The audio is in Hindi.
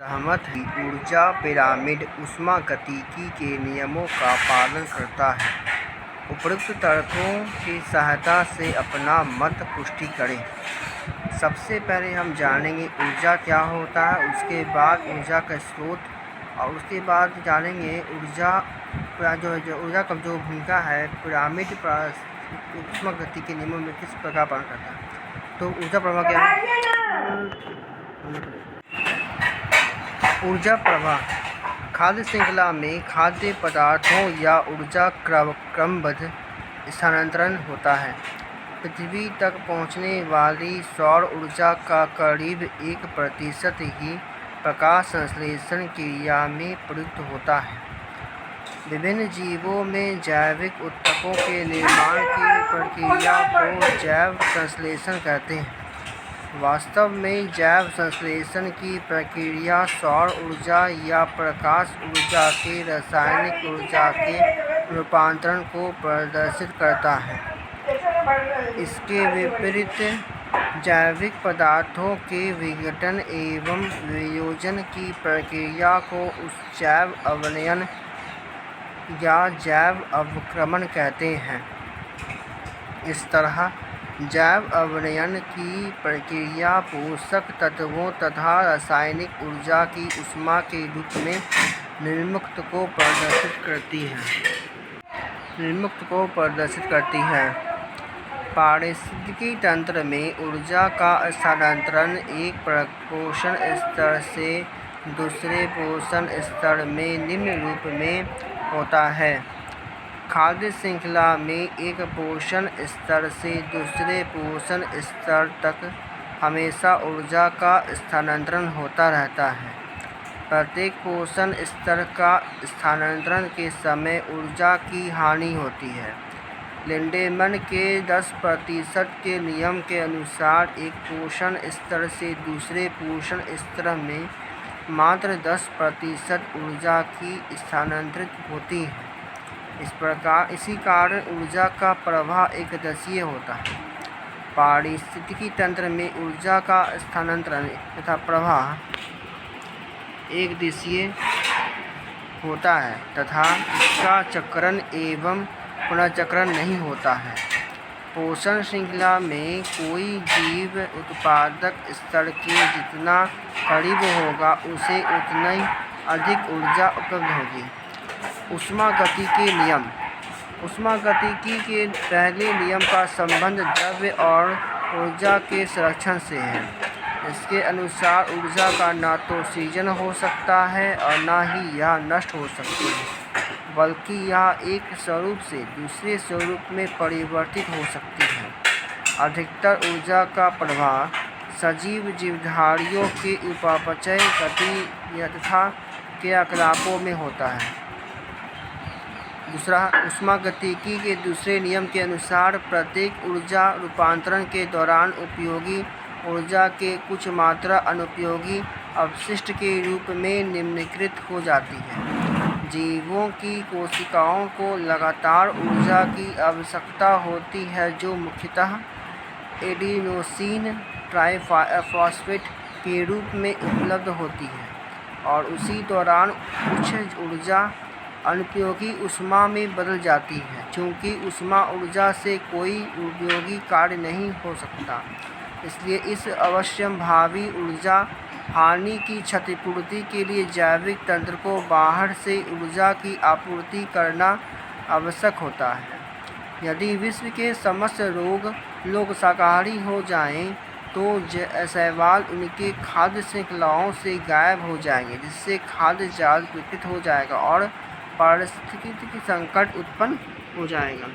सहमत है कि ऊर्जा पिरामिड ऊष्मागतिकी के नियमों का पालन करता है। उपरोक्त तर्कों की सहायता से अपना मत पुष्टि करें। सबसे पहले हम जानेंगे ऊर्जा क्या होता है, उसके बाद ऊर्जा का स्रोत, और उसके बाद जानेंगे ऊर्जा का जो भूमिका है पिरामिड ऊष्मागतिकी के नियमों में किस प्रकार पालन करता है। तो ऊर्जा प्रवाह क्या है? ऊर्जा प्रवाह खाद्य श्रृंखला में खाद्य पदार्थों या ऊर्जा क्रमबद्ध स्थानांतरण होता है। पृथ्वी तक पहुंचने वाली सौर ऊर्जा का करीब 1% ही प्रकाश संश्लेषण क्रिया में प्रयुक्त होता है। विभिन्न जीवों में जैविक ऊतकों के निर्माण की प्रक्रिया को जैव संश्लेषण कहते हैं। वास्तव में जैव संश्लेषण की प्रक्रिया सौर ऊर्जा या प्रकाश ऊर्जा के रासायनिक ऊर्जा के रूपांतरण को प्रदर्शित करता है। इसके विपरीत जैविक पदार्थों के विघटन एवं वियोजन की प्रक्रिया को उस जैव अवनयन या जैव अवक्रमण कहते हैं। इस तरह जैव अवनयन की प्रक्रिया पोषक तत्वों तथा रासायनिक ऊर्जा की ऊष्मा के रूप में निर्मुक्त को प्रदर्शित करती है। पारिस्थितिकी तंत्र में ऊर्जा का स्थानांतरण एक पोषण स्तर से दूसरे पोषण स्तर में निम्न रूप में होता है। खाद्य श्रृंखला में एक पोषण स्तर से दूसरे पोषण स्तर तक हमेशा ऊर्जा का स्थानांतरण होता रहता है। प्रत्येक पोषण स्तर का स्थानांतरण के समय ऊर्जा की हानि होती है। लिंडेमैन के 10% के नियम के अनुसार एक पोषण स्तर से दूसरे पोषण स्तर में मात्र 10% ऊर्जा की स्थानांतरित होती है। इसी कारण ऊर्जा का प्रवाह एकदिशीय होता है। पारिस्थितिकी तंत्र में ऊर्जा का स्थानांतरण तथा प्रवाह एकदिशीय होता है तथा इसका चक्रण एवं पुनर्चक्रण नहीं होता है। पोषण श्रृंखला में कोई जीव उत्पादक स्तर के जितना करीब होगा उसे उतनी अधिक ऊर्जा उपलब्ध होगी। ऊष्मागतिकी नियम। ऊष्मागतिकी के पहले नियम का संबंध द्रव्य और ऊर्जा के संरक्षण से है। इसके अनुसार ऊर्जा का न तो सृजन हो सकता है और न ही यह नष्ट हो सकती है, बल्कि यह एक स्वरूप से दूसरे स्वरूप में परिवर्तित हो सकती है। अधिकतर ऊर्जा का प्रवाह सजीव जीवधारियों के उपापचय गति तथा क्रियाकलापों में होता है। दूसरा, ऊष्मागतिकी के दूसरे नियम के अनुसार प्रत्येक ऊर्जा रूपांतरण के दौरान उपयोगी ऊर्जा के कुछ मात्रा अनुपयोगी अपशिष्ट के रूप में निम्नीकृत हो जाती है। जीवों की कोशिकाओं को लगातार ऊर्जा की आवश्यकता होती है जो मुख्यतः एडिनोसिन ट्राइफॉस्फेट के रूप में उपलब्ध होती है, और उसी दौरान कुछ ऊर्जा अनुपयोगी ऊष्मा में बदल जाती है। चूँकि ऊष्मा ऊर्जा से कोई उपयोगी कार्य नहीं हो सकता, इसलिए इस अवश्यंभावी ऊर्जा हानि की क्षतिपूर्ति के लिए जैविक तंत्र को बाहर से ऊर्जा की आपूर्ति करना आवश्यक होता है। यदि विश्व के समस्त लोग शाकाहारी हो जाएं, तो शैवाल उनके खाद्य श्रृंखलाओं से गायब हो जाएंगे, जिससे खाद्य जाल विकृत हो जाएगा और पारिस्थितिकी संकट उत्पन्न हो जाएगा।